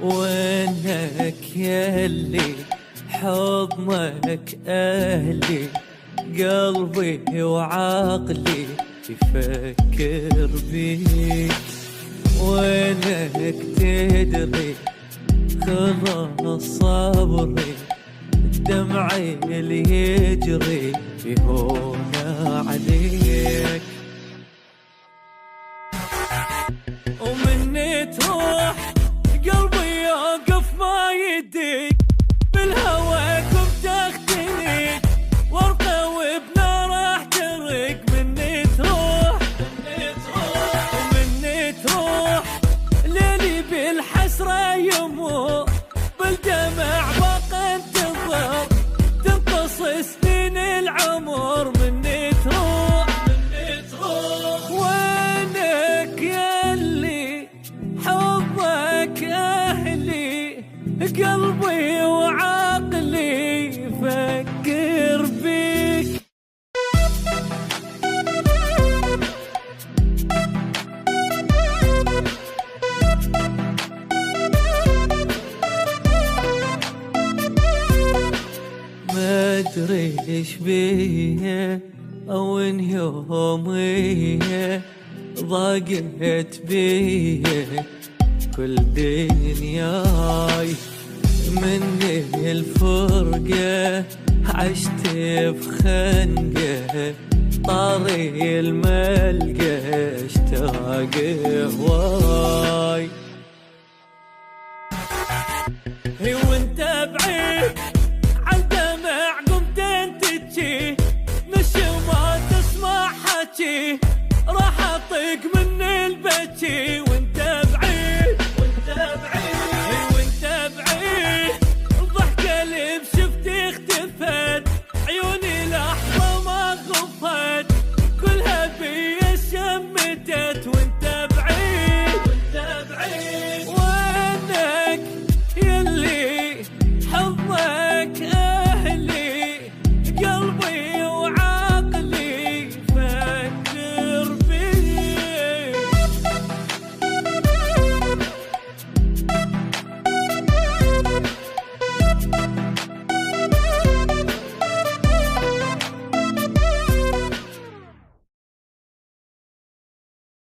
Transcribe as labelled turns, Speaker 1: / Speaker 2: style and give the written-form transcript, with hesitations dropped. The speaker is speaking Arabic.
Speaker 1: وينك ياللي حضنك أهلي، قلبي وعقلي يفكر بيك. وينك تدري خلص صبري، الدمع اللي يجري يهون عليك. ومني تروح قلبي يوقف ما يديك، بالهوى كنت تختنيك ورقة وبنار احترق. مني تروح ومني تروح ليلي بالحسرة يموت، بالدمع باقى انتظر تنقص سنين العمر. مني تروح وينك ياللي حبك أهلي، قلبي وعقلي يفكر بيك. ما ادري ايش بيه او ان يوميه ضاقت بيه كل دنياي. مني الفرقة عشت بخنقة، طاري الملقى اشتاق هواي. وانت بعيد